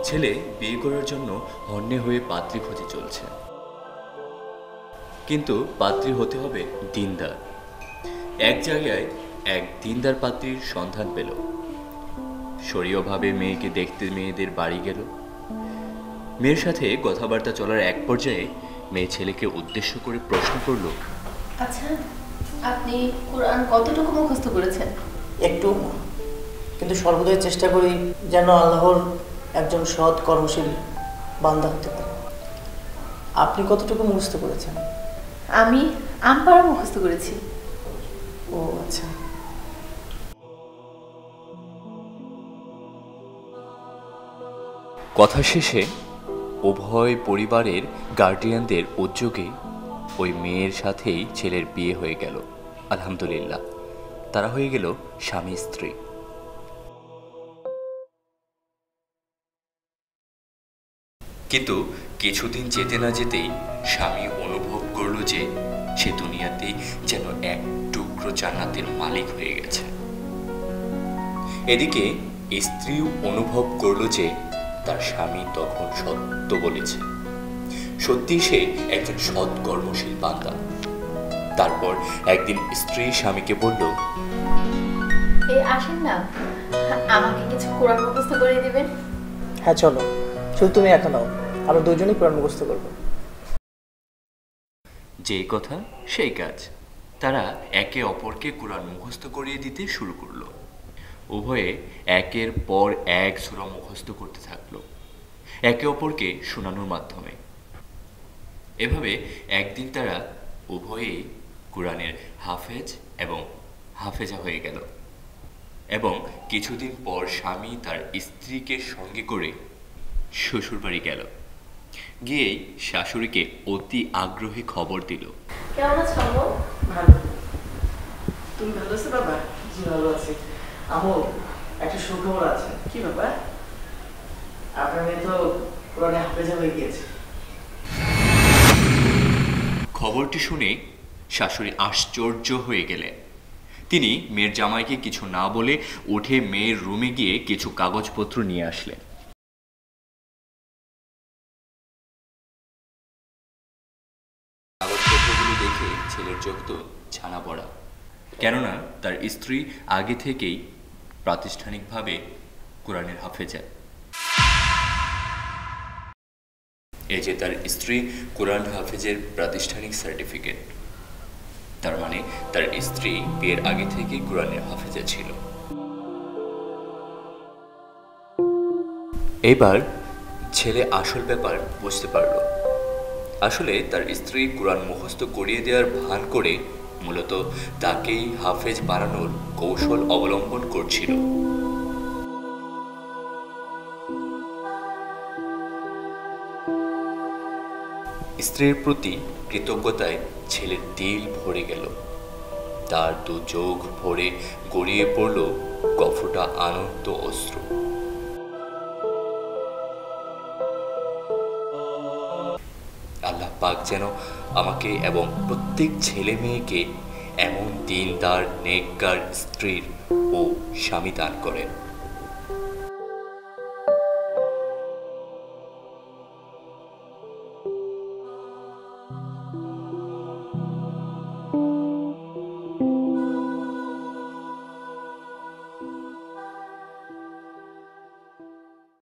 ছেলে বিয়ে করার জন্য হন্যে হয়ে পাত্রী খোঁজে চলছে, কিন্তু পাত্রী হতে হবে দিনদার। এক জায়গায় এক দিনদার পাত্রীর সন্ধান পেল। শরীয়ভাবে মেয়েকে দেখতে মেয়েদের বাড়ি গেল। মেয়ের সাথে কথাবার্তা চলার এক পর্যায়ে মেয়ে ছেলেকে উদ্দেশ্য করে প্রশ্ন করল, আচ্ছা, আপনি কোরআন কতটুকু মুখস্থ করেছেন? একটু, কিন্তু সর্বদাই চেষ্টা করি যেন আল্লাহর একজন সৎ কর্মশীল বান্দা হতে পারে। আপনি কতটুকু মুখস্থ করেছেন? আমি আমপারা মুখস্থ করেছি। ও আচ্ছা। কথা শেষে উভয় পরিবারের গার্ডিয়ানদের উদ্যোগে ওই মেয়ের সাথেই ছেলের বিয়ে হয়ে গেল। আলহামদুলিল্লাহ, তারা হয়ে গেল স্বামী স্ত্রী। কিন্তু কিছুদিন যেতে না যেতেই স্বামী অনুভব করল যে সে দুনিয়াতে যেন এক টুকরো জান্নাতের মালিক হয়ে গেছে। এদিকে স্ত্রীও অনুভব করল যে তার স্বামী তখন সত্য বলেছে, সত্যি সে একজন সৎ কর্মশীল বান্দা। তারপর একদিন স্ত্রী স্বামীকে বলল, আসেন না, আমাকে কিছু কোরআন মুখস্থ করে দিবেন। হ্যাঁ চলো, শুধু তুমি একা নাও, আমরা দুজনেই কোরআন মুখস্থ করবো। যেই কথা সেই কাজ। তারা একে অপরকে কোরআন মুখস্থ করিয়ে দিতে শুরু করলো। উভয়ে একের পর এক সূরা মুখস্থ করতে থাকলো, একে অপরকে শোনানোর মাধ্যমে। এভাবে একদিন তারা উভয়েই কোরআনের হাফেজ এবং হাফেজা হয়ে গেল। এবং কিছুদিন পর স্বামী তার স্ত্রীকে সঙ্গে করে শ্বশুরবাড়ি গেল। গিয়েই শাশুড়িকে অতি আগ্রহে খবর দিল, কেমন আছো আম্মু? ভালো। তুমি ভালো আছো বাবা? জি ভালো আছি। আম্মু, একটা সুখবর আছে। কি বাবা? আপনার মেয়ে তো কোরআনে হাফেজা হয়ে গিয়েছে। খবরটি শুনে শাশুড়ি আশ্চর্য হয়ে গেলেন। তিনি মেয়ের জামাইকে কিছু না বলে উঠে মেয়ের রুমে গিয়ে কিছু কাগজপত্র নিয়ে আসলেন। কাগজপত্রগুলো দেখে ছেলের চোখ তো ছানা পড়া, কেননা তার স্ত্রী আগে থেকেই প্রাতিষ্ঠানিকভাবে কোরআনের হাফেজা। এই যে তার স্ত্রী কোরআন হাফেজের প্রাতিষ্ঠানিক সার্টিফিকেট, তার মানে তার স্ত্রী বিয়ের আগে থেকে কোরআনের হাফেজা ছিল। এবার ছেলে আসল ব্যাপার বুঝতে পারল। আসলে তার স্ত্রী কোরআন মুখস্থ করিয়ে দেওয়ার ভান করে মূলত তাকেই হাফেজ বানানোর কৌশল অবলম্বন করছিল। স্ত্রীর প্রতি কৃতজ্ঞতায় ছেলের দিল ভরে গেল। তার দু চোখ ভরে গড়িয়ে পড়ল কফোটা আনন্দ অশ্রু। আল্লাহ পাক যেন আমাকে এবং প্রত্যেক ছেলে মেয়েকে এমন দিনদার নেককার স্ত্রীর ও স্বামী দান করেন।